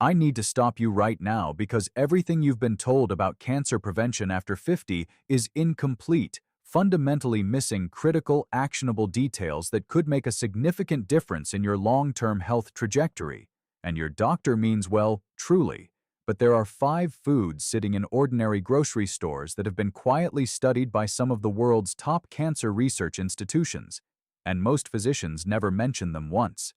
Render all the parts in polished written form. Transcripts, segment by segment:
I need to stop you right now because everything you've been told about cancer prevention after 50 is incomplete, fundamentally missing critical, actionable details that could make a significant difference in your long-term health trajectory. And your doctor means well, truly. But there are 5 foods sitting in ordinary grocery stores that have been quietly studied by some of the world's top cancer research institutions, and most physicians never mention them once.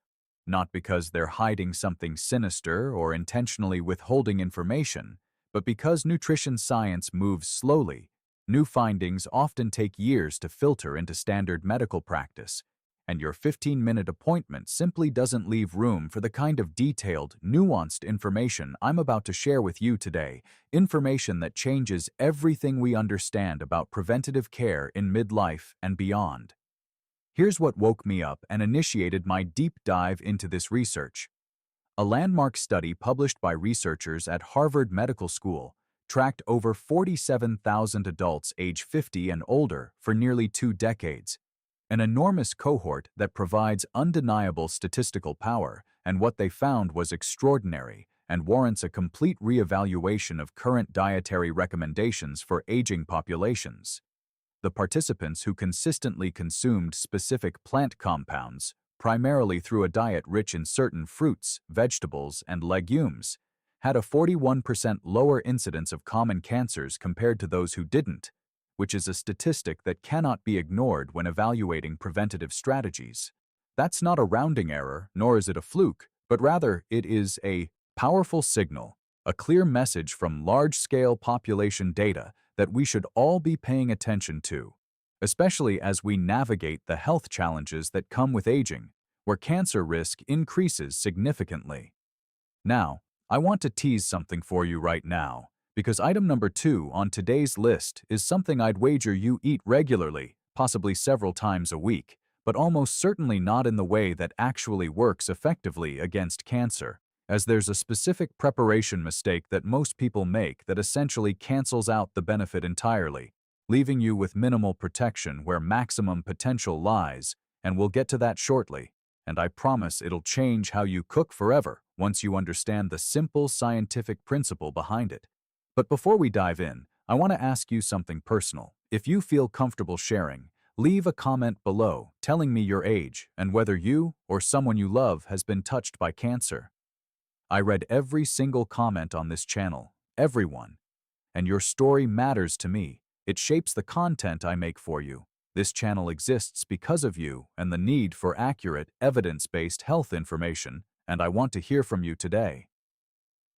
Not because they're hiding something sinister or intentionally withholding information, but because nutrition science moves slowly. New findings often take years to filter into standard medical practice, and your 15-minute appointment simply doesn't leave room for the kind of detailed, nuanced information I'm about to share with you today, information that changes everything we understand about preventative care in midlife and beyond. Here's what woke me up and initiated my deep dive into this research. A landmark study published by researchers at Harvard Medical School tracked over 47,000 adults age 50 and older for nearly 2 decades. An enormous cohort that provides undeniable statistical power, and what they found was extraordinary and warrants a complete reevaluation of current dietary recommendations for aging populations. The participants who consistently consumed specific plant compounds, primarily through a diet rich in certain fruits, vegetables, and legumes, had a 41% lower incidence of common cancers compared to those who didn't, which is a statistic that cannot be ignored when evaluating preventative strategies. That's not a rounding error, nor is it a fluke, but rather it is a powerful signal, a clear message from large-scale population data that we should all be paying attention to, especially as we navigate the health challenges that come with aging, where cancer risk increases significantly. Now, I want to tease something for you right now, because item number 2 on today's list is something I'd wager you eat regularly, possibly several times a week, but almost certainly not in the way that actually works effectively against cancer, as there's a specific preparation mistake that most people make that essentially cancels out the benefit entirely, leaving you with minimal protection where maximum potential lies, and we'll get to that shortly. And I promise it'll change how you cook forever once you understand the simple scientific principle behind it. But before we dive in, I want to ask you something personal. If you feel comfortable sharing, leave a comment below telling me your age and whether you or someone you love has been touched by cancer. I read every single comment on this channel, everyone. And your story matters to me. It shapes the content I make for you. This channel exists because of you and the need for accurate, evidence-based health information, and I want to hear from you today.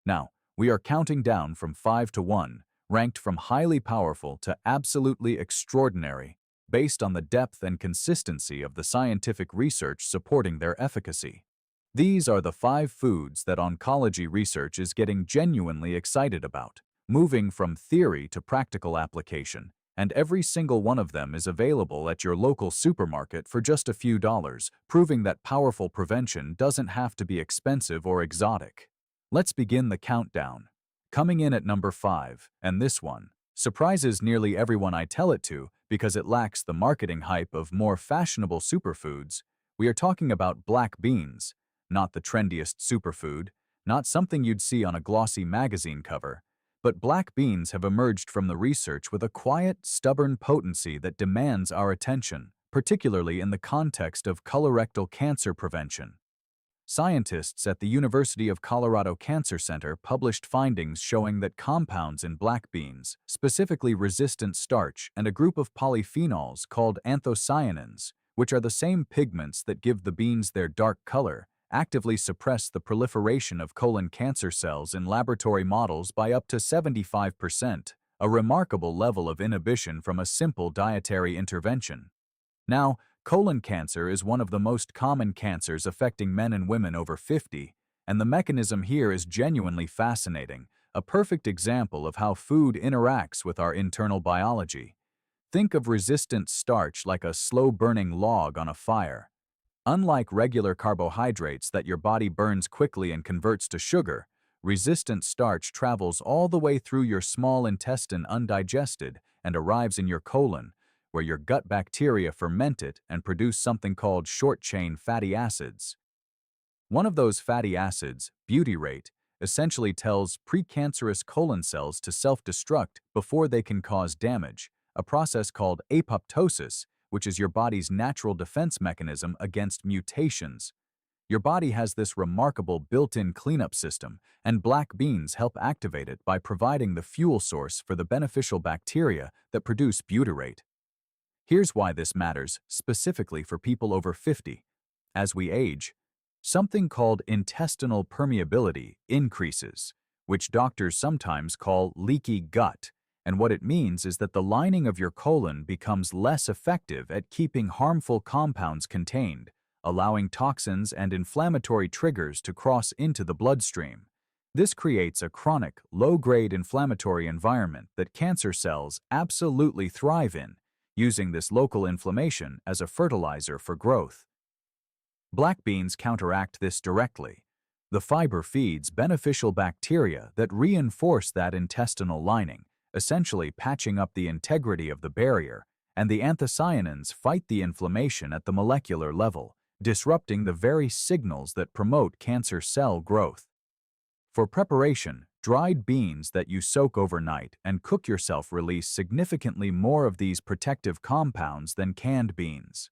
Now, we are counting down from 5 to 1, ranked from highly powerful to absolutely extraordinary, based on the depth and consistency of the scientific research supporting their efficacy. These are the 5 foods that oncology research is getting genuinely excited about, moving from theory to practical application, and every single one of them is available at your local supermarket for just a few dollars, proving that powerful prevention doesn't have to be expensive or exotic. Let's begin the countdown. Coming in at number 5, and this one surprises nearly everyone I tell it to because it lacks the marketing hype of more fashionable superfoods. We are talking about black beans. Not the trendiest superfood, not something you'd see on a glossy magazine cover, but black beans have emerged from the research with a quiet, stubborn potency that demands our attention, particularly in the context of colorectal cancer prevention. Scientists at the University of Colorado Cancer Center published findings showing that compounds in black beans, specifically resistant starch and a group of polyphenols called anthocyanins, which are the same pigments that give the beans their dark color, actively suppress the proliferation of colon cancer cells in laboratory models by up to 75%, a remarkable level of inhibition from a simple dietary intervention. Now, colon cancer is one of the most common cancers affecting men and women over 50, and the mechanism here is genuinely fascinating, a perfect example of how food interacts with our internal biology. Think of resistant starch like a slow-burning log on a fire. Unlike regular carbohydrates that your body burns quickly and converts to sugar, resistant starch travels all the way through your small intestine undigested and arrives in your colon, where your gut bacteria ferment it and produce something called short-chain fatty acids. One of those fatty acids, butyrate, essentially tells precancerous colon cells to self-destruct before they can cause damage, a process called apoptosis, which is your body's natural defense mechanism against mutations. Your body has this remarkable built-in cleanup system, and black beans help activate it by providing the fuel source for the beneficial bacteria that produce butyrate. Here's why this matters specifically for people over 50. As we age, something called intestinal permeability increases, which doctors sometimes call leaky gut, and what it means is that the lining of your colon becomes less effective at keeping harmful compounds contained, allowing toxins and inflammatory triggers to cross into the bloodstream. This creates a chronic, low-grade inflammatory environment that cancer cells absolutely thrive in, using this local inflammation as a fertilizer for growth. Black beans counteract this directly. The fiber feeds beneficial bacteria that reinforce that intestinal lining, essentially patching up the integrity of the barrier, and the anthocyanins fight the inflammation at the molecular level, disrupting the very signals that promote cancer cell growth. For preparation, dried beans that you soak overnight and cook yourself release significantly more of these protective compounds than canned beans.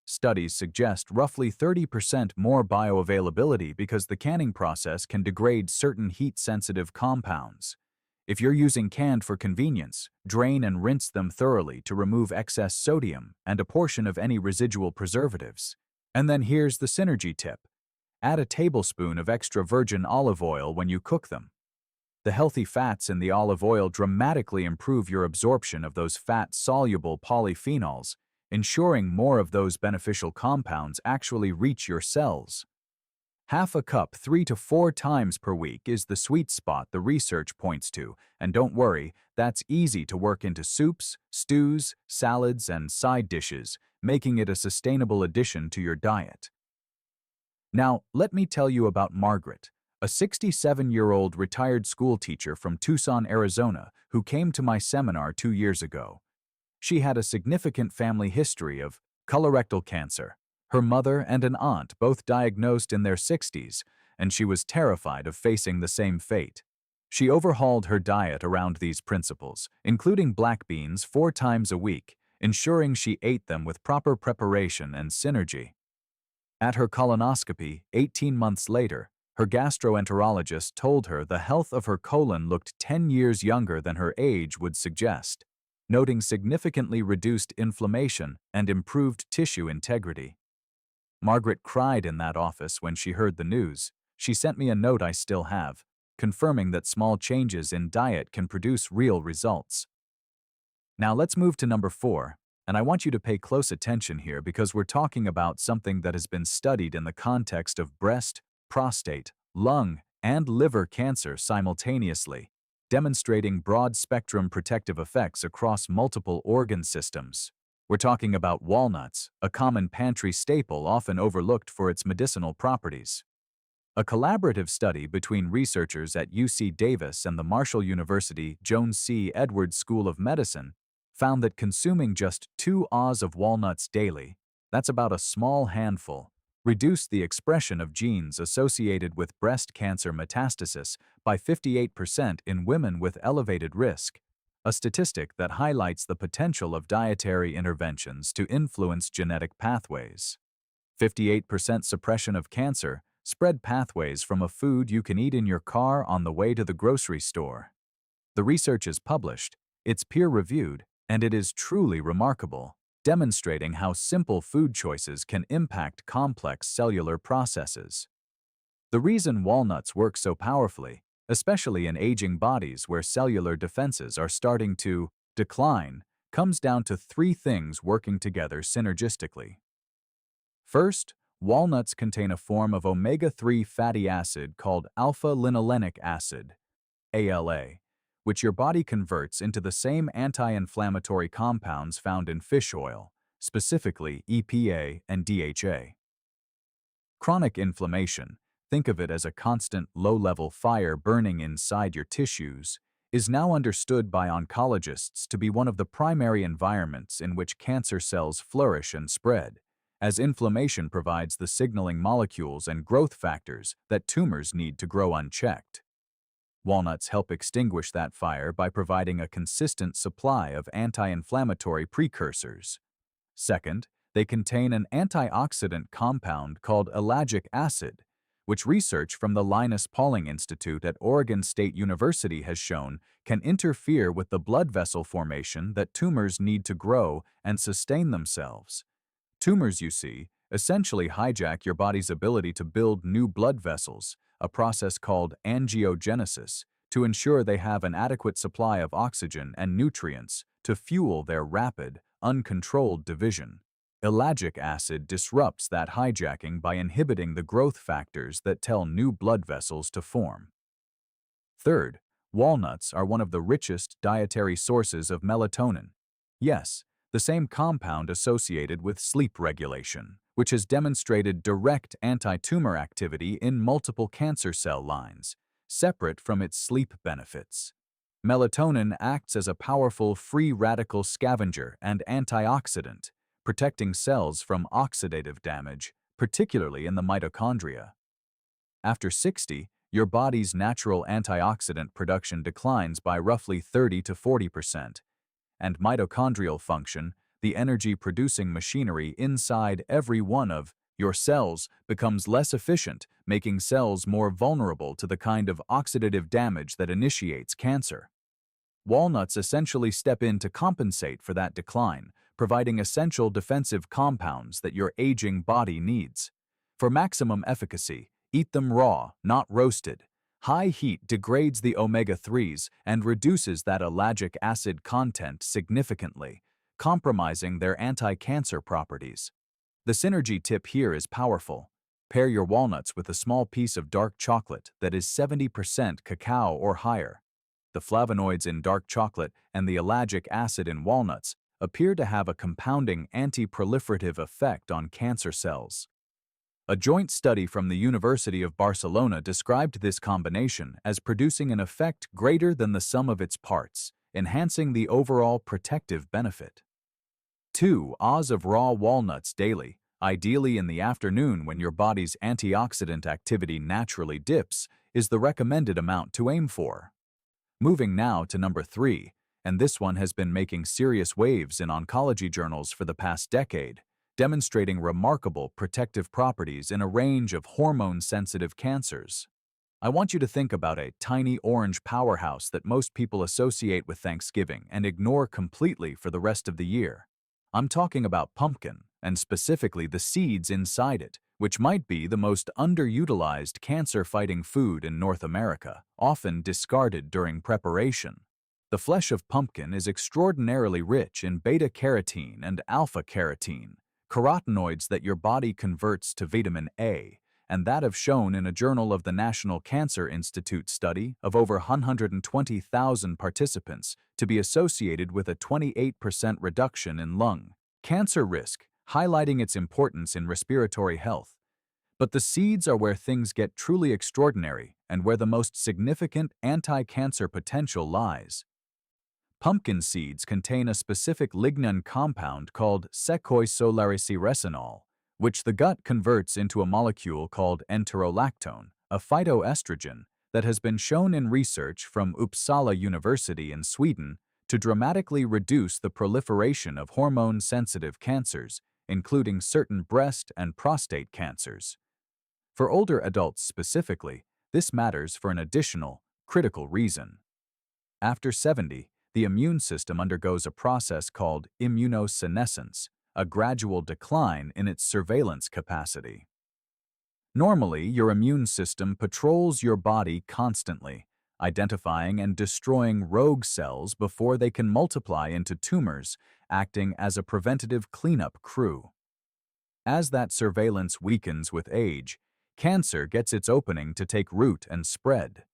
Studies suggest roughly 30% more bioavailability because the canning process can degrade certain heat-sensitive compounds. If you're using canned for convenience, drain and rinse them thoroughly to remove excess sodium and a portion of any residual preservatives. And then here's the synergy tip. Add a tablespoon of extra virgin olive oil when you cook them. The healthy fats in the olive oil dramatically improve your absorption of those fat-soluble polyphenols, ensuring more of those beneficial compounds actually reach your cells. Half a cup 3 to 4 times per week is the sweet spot the research points to, and don't worry, that's easy to work into soups, stews, salads, and side dishes, making it a sustainable addition to your diet. Now, let me tell you about Margaret, a 67-year-old retired school teacher from Tucson, Arizona, who came to my seminar 2 years ago. She had a significant family history of colorectal cancer. Her mother and an aunt both diagnosed in their 60s, and she was terrified of facing the same fate. She overhauled her diet around these principles, including black beans 4 times a week, ensuring she ate them with proper preparation and synergy. At her colonoscopy, 18 months later, her gastroenterologist told her the health of her colon looked 10 years younger than her age would suggest, noting significantly reduced inflammation and improved tissue integrity. Margaret cried in that office when she heard the news. She sent me a note I still have, confirming that small changes in diet can produce real results. Now let's move to number 4, and I want you to pay close attention here because we're talking about something that has been studied in the context of breast, prostate, lung, and liver cancer simultaneously, demonstrating broad-spectrum protective effects across multiple organ systems. We're talking about walnuts, a common pantry staple often overlooked for its medicinal properties. A collaborative study between researchers at UC Davis and the Marshall University Jones C. Edwards School of Medicine found that consuming just 2 Oz of walnuts daily, that's about a small handful, reduced the expression of genes associated with breast cancer metastasis by 58% in women with elevated risk, a statistic that highlights the potential of dietary interventions to influence genetic pathways. 58% suppression of cancer spread pathways from a food you can eat in your car on the way to the grocery store. The research is published, it's peer-reviewed, and it is truly remarkable, demonstrating how simple food choices can impact complex cellular processes. The reason walnuts work so powerfully, especially in aging bodies where cellular defenses are starting to decline, comes down to 3 things working together synergistically. First, walnuts contain a form of omega-3 fatty acid called alpha-linolenic acid, ALA, which your body converts into the same anti-inflammatory compounds found in fish oil, specifically EPA and DHA. Chronic inflammation, think of it as a constant low-level fire burning inside your tissues, is now understood by oncologists to be one of the primary environments in which cancer cells flourish and spread, as inflammation provides the signaling molecules and growth factors that tumors need to grow unchecked. Walnuts help extinguish that fire by providing a consistent supply of anti-inflammatory precursors. Second, they contain an antioxidant compound called ellagic acid, which research from the Linus Pauling Institute at Oregon State University has shown can interfere with the blood vessel formation that tumors need to grow and sustain themselves. Tumors, you see, essentially hijack your body's ability to build new blood vessels, a process called angiogenesis, to ensure they have an adequate supply of oxygen and nutrients to fuel their rapid, uncontrolled division. Ellagic acid disrupts that hijacking by inhibiting the growth factors that tell new blood vessels to form. Third, walnuts are one of the richest dietary sources of melatonin. Yes, the same compound associated with sleep regulation, which has demonstrated direct anti-tumor activity in multiple cancer cell lines, separate from its sleep benefits. Melatonin acts as a powerful free radical scavenger and antioxidant, protecting cells from oxidative damage, particularly in the mitochondria. After 60, your body's natural antioxidant production declines by roughly 30 to 40%, and mitochondrial function, the energy-producing machinery inside every one of your cells, becomes less efficient, making cells more vulnerable to the kind of oxidative damage that initiates cancer. Walnuts essentially step in to compensate for that decline, providing essential defensive compounds that your aging body needs. For maximum efficacy, eat them raw, not roasted. High heat degrades the omega-3s and reduces that ellagic acid content significantly, compromising their anti-cancer properties. The synergy tip here is powerful. Pair your walnuts with a small piece of dark chocolate that is 70% cacao or higher. The flavonoids in dark chocolate and the ellagic acid in walnuts appear to have a compounding anti-proliferative effect on cancer cells. A joint study from the University of Barcelona described this combination as producing an effect greater than the sum of its parts, enhancing the overall protective benefit. 2 oz of raw walnuts daily, ideally in the afternoon when your body's antioxidant activity naturally dips, is the recommended amount to aim for. Moving now to number 3, and this one has been making serious waves in oncology journals for the past decade, demonstrating remarkable protective properties in a range of hormone-sensitive cancers. I want you to think about a tiny orange powerhouse that most people associate with Thanksgiving and ignore completely for the rest of the year. I'm talking about pumpkin, and specifically the seeds inside it, which might be the most underutilized cancer-fighting food in North America, often discarded during preparation. The flesh of pumpkin is extraordinarily rich in beta-carotene and alpha-carotene, carotenoids that your body converts to vitamin A, and that have shown in a Journal of the National Cancer Institute study of over 120,000 participants to be associated with a 28% reduction in lung cancer risk, highlighting its importance in respiratory health. But the seeds are where things get truly extraordinary and where the most significant anti-cancer potential lies. Pumpkin seeds contain a specific lignin compound called secoisolariceresinol, which the gut converts into a molecule called enterolactone, a phytoestrogen that has been shown in research from Uppsala University in Sweden to dramatically reduce the proliferation of hormone-sensitive cancers, including certain breast and prostate cancers. For older adults specifically, this matters for an additional, critical reason. After 70, the immune system undergoes a process called immunosenescence, a gradual decline in its surveillance capacity. Normally, your immune system patrols your body constantly, identifying and destroying rogue cells before they can multiply into tumors, acting as a preventative cleanup crew. As that surveillance weakens with age, cancer gets its opening to take root and spread.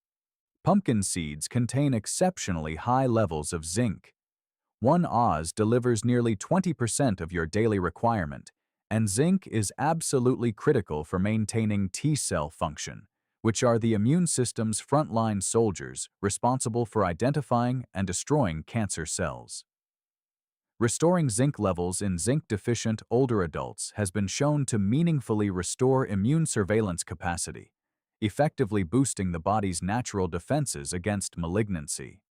Pumpkin seeds contain exceptionally high levels of zinc. 1 oz delivers nearly 20% of your daily requirement, and zinc is absolutely critical for maintaining T-cell function, which are the immune system's frontline soldiers responsible for identifying and destroying cancer cells. Restoring zinc levels in zinc-deficient older adults has been shown to meaningfully restore immune surveillance capacity, effectively boosting the body's natural defenses against malignancy.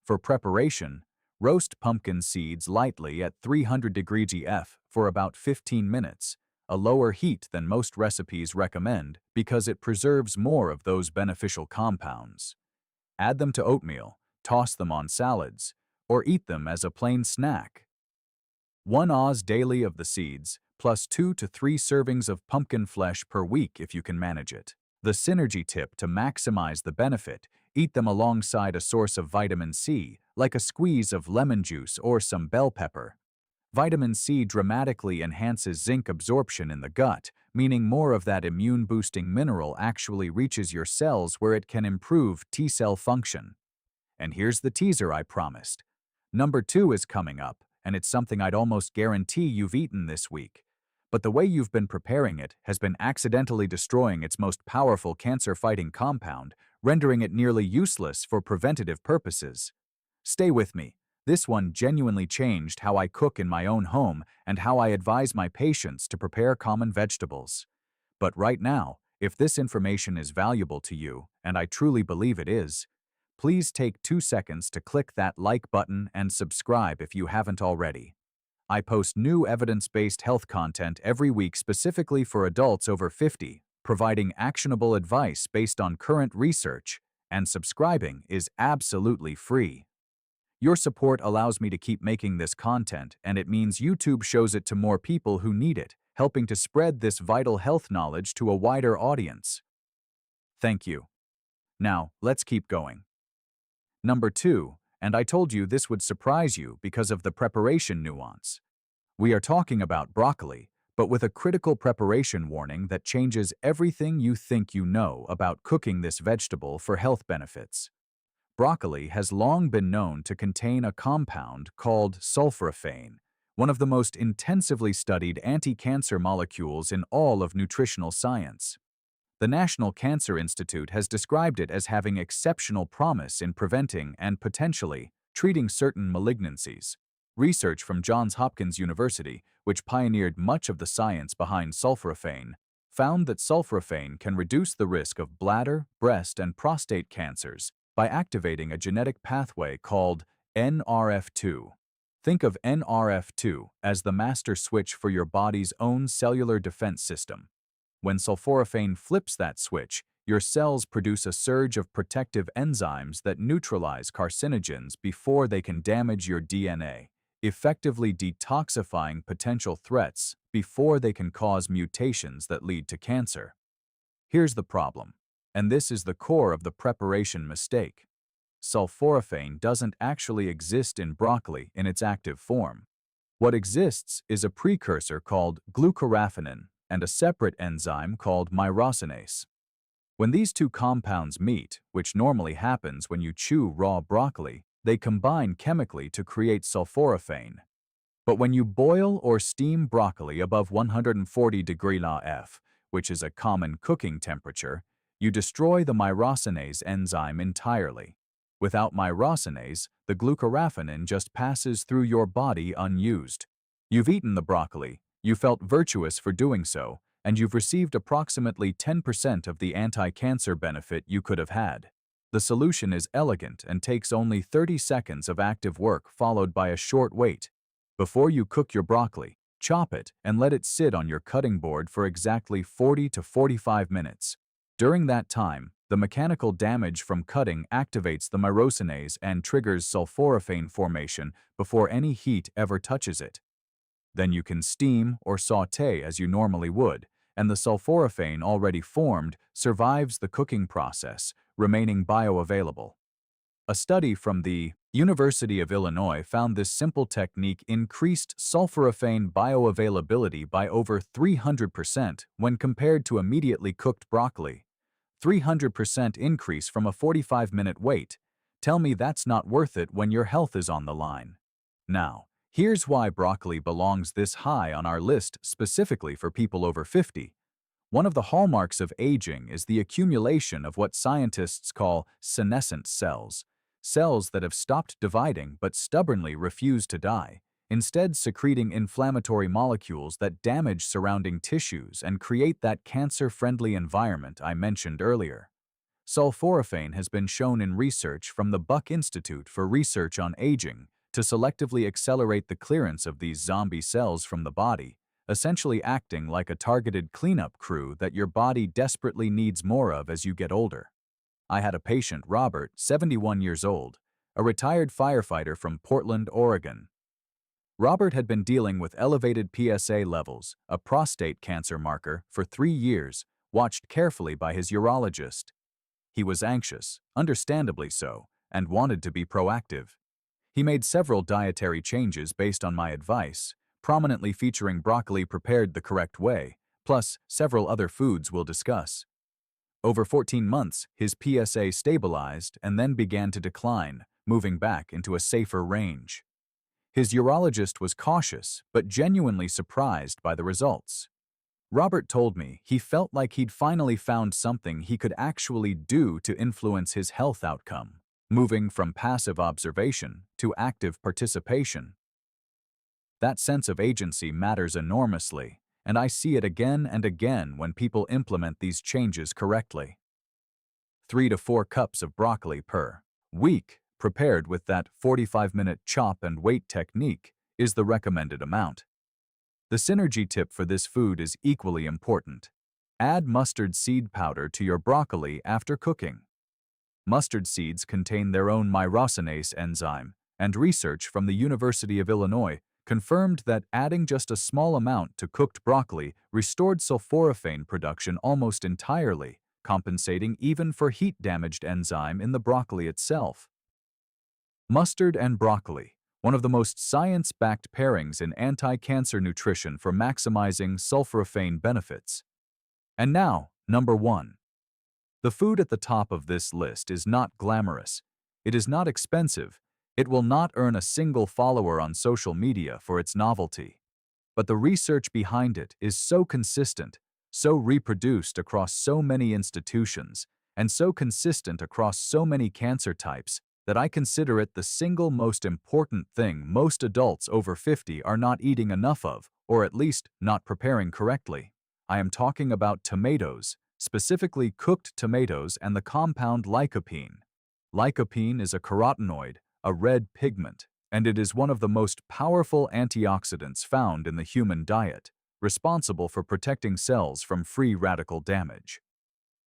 For preparation, roast pumpkin seeds lightly at 300 degrees F for about 15 minutes, a lower heat than most recipes recommend because it preserves more of those beneficial compounds. Add them to oatmeal, toss them on salads, or eat them as a plain snack. 1 oz daily of the seeds, plus 2 to 3 servings of pumpkin flesh per week if you can manage it. The synergy tip to maximize the benefit: eat them alongside a source of vitamin C, like a squeeze of lemon juice or some bell pepper. Vitamin C dramatically enhances zinc absorption in the gut, meaning more of that immune-boosting mineral actually reaches your cells where it can improve T-cell function. And here's the teaser I promised. Number 2 is coming up, and it's something I'd almost guarantee you've eaten this week. But the way you've been preparing it has been accidentally destroying its most powerful cancer-fighting compound, rendering it nearly useless for preventative purposes. Stay with me. This one genuinely changed how I cook in my own home and how I advise my patients to prepare common vegetables. But right now, if this information is valuable to you, and I truly believe it is, please take 2 seconds to click that like button and subscribe if you haven't already. I post new evidence-based health content every week specifically for adults over 50, providing actionable advice based on current research, and subscribing is absolutely free. Your support allows me to keep making this content, and it means YouTube shows it to more people who need it, helping to spread this vital health knowledge to a wider audience. Thank you. Now, let's keep going. Number 2, and I told you this would surprise you because of the preparation nuance. We are talking about broccoli, but with a critical preparation warning that changes everything you think you know about cooking this vegetable for health benefits. Broccoli has long been known to contain a compound called sulforaphane, one of the most intensively studied anti-cancer molecules in all of nutritional science. The National Cancer Institute has described it as having exceptional promise in preventing and potentially treating certain malignancies. Research from Johns Hopkins University, which pioneered much of the science behind sulforaphane, found that sulforaphane can reduce the risk of bladder, breast, and prostate cancers by activating a genetic pathway called NRF2. Think of NRF2 as the master switch for your body's own cellular defense system. When sulforaphane flips that switch, your cells produce a surge of protective enzymes that neutralize carcinogens before they can damage your DNA, effectively detoxifying potential threats before they can cause mutations that lead to cancer. Here's the problem, and this is the core of the preparation mistake. Sulforaphane doesn't actually exist in broccoli in its active form. What exists is a precursor called glucoraphanin and a separate enzyme called myrosinase. When these two compounds meet, which normally happens when you chew raw broccoli, they combine chemically to create sulforaphane. But when you boil or steam broccoli above 140 degrees F, which is a common cooking temperature, you destroy the myrosinase enzyme entirely. Without myrosinase, the glucoraphanin just passes through your body unused. You've eaten the broccoli, you felt virtuous for doing so, and you've received approximately 10% of the anti-cancer benefit you could have had. The solution is elegant and takes only 30 seconds of active work followed by a short wait. Before you cook your broccoli, chop it and let it sit on your cutting board for exactly 40 to 45 minutes. During that time, the mechanical damage from cutting activates the myrosinase and triggers sulforaphane formation before any heat ever touches it. Then you can steam or sauté as you normally would, and the sulforaphane already formed survives the cooking process, remaining bioavailable. A study from the University of Illinois found this simple technique increased sulforaphane bioavailability by over 300% when compared to immediately cooked broccoli. 300% increase from a 45-minute wait. Tell me that's not worth it when your health is on the line. Now, here's why broccoli belongs this high on our list specifically for people over 50. One of the hallmarks of aging is the accumulation of what scientists call senescent cells, cells that have stopped dividing but stubbornly refuse to die. instead secreting inflammatory molecules that damage surrounding tissues and create that cancer-friendly environment I mentioned earlier. Sulforaphane has been shown in research from the Buck Institute for Research on Aging to selectively accelerate the clearance of these zombie cells from the body, essentially acting like a targeted cleanup crew that your body desperately needs more of as you get older. I had a patient, Robert, 71 years old, a retired firefighter from Portland, Oregon. Robert had been dealing with elevated PSA levels, a prostate cancer marker, for 3 years, watched carefully by his urologist. He was anxious, understandably so, and wanted to be proactive. He made several dietary changes based on my advice, prominently featuring broccoli prepared the correct way, plus several other foods we'll discuss. Over 14 months, his PSA stabilized and then began to decline, moving back into a safer range. His urologist was cautious, but genuinely surprised by the results. Robert told me he felt like he'd finally found something he could actually do to influence his health outcome, moving from passive observation to active participation. That sense of agency matters enormously, and I see it again and again when people implement these changes correctly. 3 to 4 cups of broccoli per week, prepared with that 45-minute chop and wait technique, is the recommended amount. The synergy tip for this food is equally important. Add mustard seed powder to your broccoli after cooking. Mustard seeds contain their own myrosinase enzyme, and research from the University of Illinois confirmed that adding just a small amount to cooked broccoli restored sulforaphane production almost entirely, compensating even for heat-damaged enzyme in the broccoli itself. Mustard and broccoli, one of the most science-backed pairings in anti-cancer nutrition for maximizing sulforaphane benefits. And now, number 1. The food at the top of this list is not glamorous. It is not expensive. It will not earn a single follower on social media for its novelty. But the research behind it is so consistent, so reproduced across so many institutions, and so consistent across so many cancer types that I consider it the single most important thing most adults over 50 are not eating enough of, or at least not preparing correctly. I am talking about tomatoes, specifically cooked tomatoes and the compound lycopene. Lycopene is a carotenoid, a red pigment, and it is one of the most powerful antioxidants found in the human diet, responsible for protecting cells from free radical damage.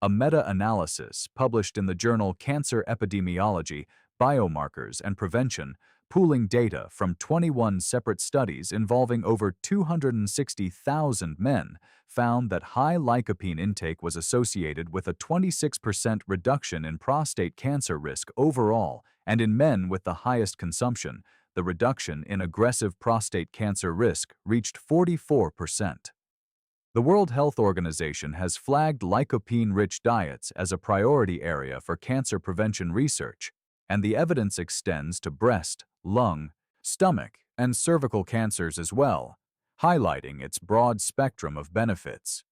A meta-analysis published in the journal Cancer Epidemiology, Biomarkers and Prevention, pooling data from 21 separate studies involving over 260,000 men, found that high lycopene intake was associated with a 26% reduction in prostate cancer risk overall, and in men with the highest consumption, the reduction in aggressive prostate cancer risk reached 44%. The World Health Organization has flagged lycopene-rich diets as a priority area for cancer prevention research, and the evidence extends to breast, lung, stomach, and cervical cancers as well, highlighting its broad spectrum of benefits.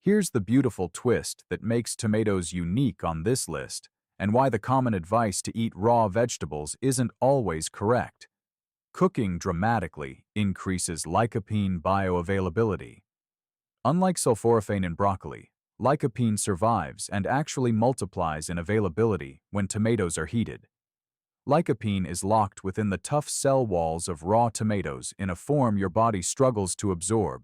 Here's the beautiful twist that makes tomatoes unique on this list, and why the common advice to eat raw vegetables isn't always correct. Cooking dramatically increases lycopene bioavailability. Unlike sulforaphane in broccoli, lycopene survives and actually multiplies in availability when tomatoes are heated. Lycopene is locked within the tough cell walls of raw tomatoes in a form your body struggles to absorb.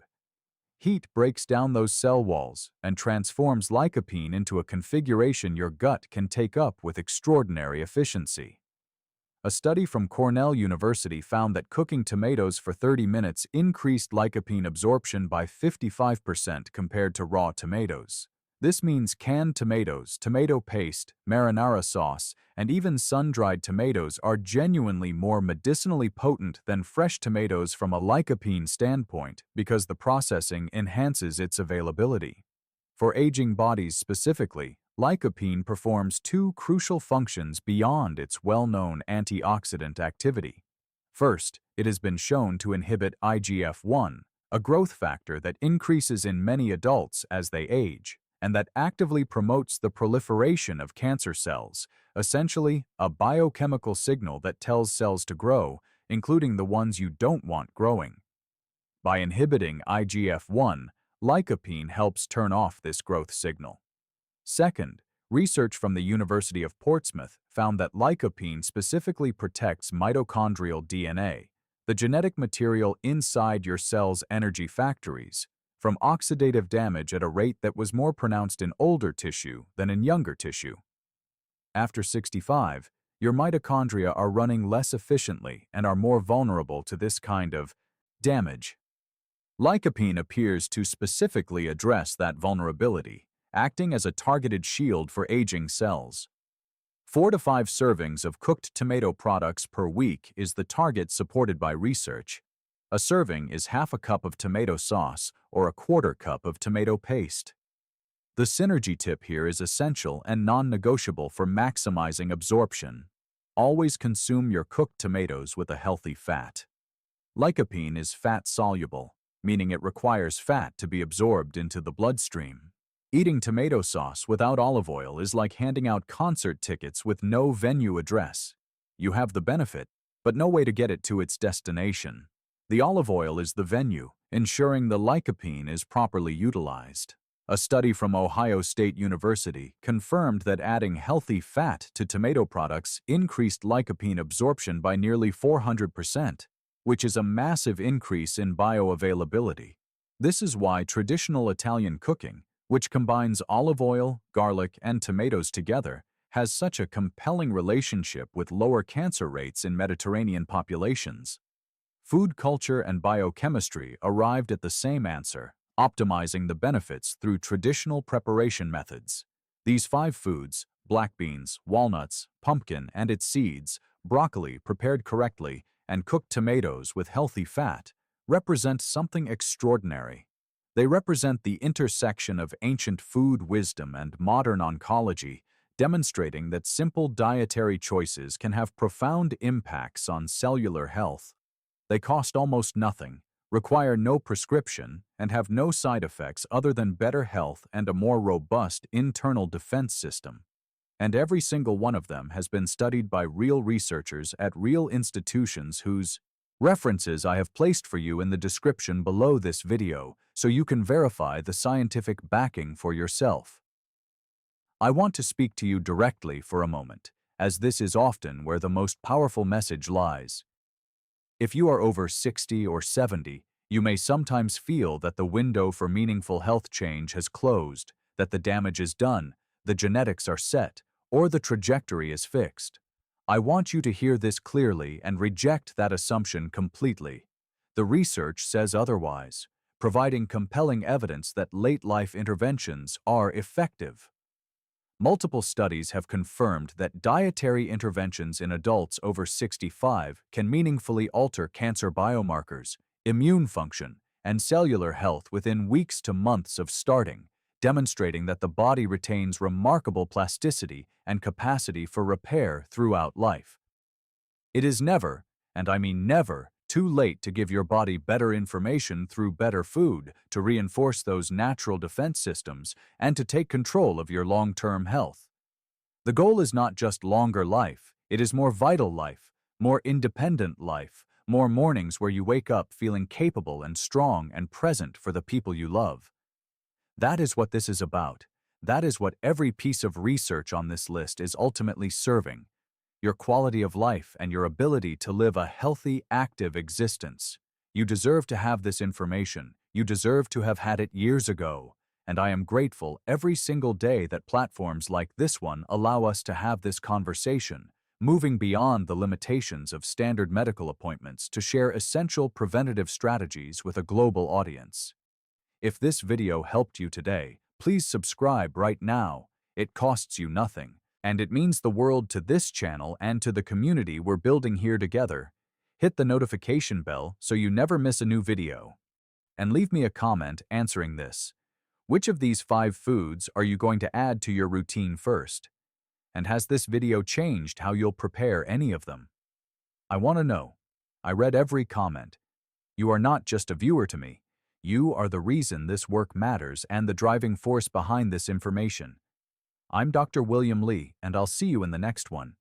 Heat breaks down those cell walls and transforms lycopene into a configuration your gut can take up with extraordinary efficiency. A study from Cornell University found that cooking tomatoes for 30 minutes increased lycopene absorption by 55% compared to raw tomatoes. This means canned tomatoes, tomato paste, marinara sauce, and even sun-dried tomatoes are genuinely more medicinally potent than fresh tomatoes from a lycopene standpoint because the processing enhances its availability. For aging bodies specifically, lycopene performs 2 crucial functions beyond its well-known antioxidant activity. First, it has been shown to inhibit IGF-1, a growth factor that increases in many adults as they age, and that actively promotes the proliferation of cancer cells, essentially a biochemical signal that tells cells to grow, including the ones you don't want growing. By inhibiting IGF-1, lycopene helps turn off this growth signal. Second, research from the University of Portsmouth found that lycopene specifically protects mitochondrial DNA, the genetic material inside your cell's energy factories, from oxidative damage at a rate that was more pronounced in older tissue than in younger tissue. After 65, your mitochondria are running less efficiently and are more vulnerable to this kind of damage. Lycopene appears to specifically address that vulnerability, acting as a targeted shield for aging cells. 4 to 5 servings of cooked tomato products per week is the target supported by research. A serving is half a cup of tomato sauce or a quarter cup of tomato paste. The synergy tip here is essential and non-negotiable for maximizing absorption. Always consume your cooked tomatoes with a healthy fat. Lycopene is fat-soluble, meaning it requires fat to be absorbed into the bloodstream. Eating tomato sauce without olive oil is like handing out concert tickets with no venue address. You have the benefit, but no way to get it to its destination. The olive oil is the venue, ensuring the lycopene is properly utilized. A study from Ohio State University confirmed that adding healthy fat to tomato products increased lycopene absorption by nearly 400%. Which is a massive increase in bioavailability. This is why traditional Italian cooking, which combines olive oil, garlic, and tomatoes together, has such a compelling relationship with lower cancer rates in Mediterranean populations. Food culture and biochemistry arrived at the same answer, optimizing the benefits through traditional preparation methods. These 5 foods, black beans, walnuts, pumpkin and its seeds, broccoli prepared correctly, and cooked tomatoes with healthy fat, represent something extraordinary. They represent the intersection of ancient food wisdom and modern oncology, demonstrating that simple dietary choices can have profound impacts on cellular health. They cost almost nothing, require no prescription, and have no side effects other than better health and a more robust internal defense system. And every single one of them has been studied by real researchers at real institutions whose references I have placed for you in the description below this video so you can verify the scientific backing for yourself. I want to speak to you directly for a moment, as this is often where the most powerful message lies. If you are over 60 or 70, you may sometimes feel that the window for meaningful health change has closed, that the damage is done, the genetics are set, or the trajectory is fixed. I want you to hear this clearly and reject that assumption completely. The research says otherwise, providing compelling evidence that late-life interventions are effective. Multiple studies have confirmed that dietary interventions in adults over 65 can meaningfully alter cancer biomarkers, immune function, and cellular health within weeks to months of starting, demonstrating that the body retains remarkable plasticity and capacity for repair throughout life. It is never, and I mean never, too late to give your body better information through better food to reinforce those natural defense systems and to take control of your long-term health. The goal is not just longer life, it is more vital life, more independent life, more mornings where you wake up feeling capable and strong and present for the people you love. That is what this is about. That is what every piece of research on this list is ultimately serving. Your quality of life and your ability to live a healthy, active existence. You deserve to have this information. You deserve to have had it years ago. And I am grateful every single day that platforms like this one allow us to have this conversation, moving beyond the limitations of standard medical appointments to share essential preventative strategies with a global audience. If this video helped you today, please subscribe right now. It costs you nothing, and it means the world to this channel and to the community we're building here together. Hit the notification bell so you never miss a new video. And leave me a comment answering this. Which of these 5 foods are you going to add to your routine first? And has this video changed how you'll prepare any of them? I want to know. I read every comment. You are not just a viewer to me. You are the reason this work matters and the driving force behind this information. I'm Dr. William Lee, and I'll see you in the next one.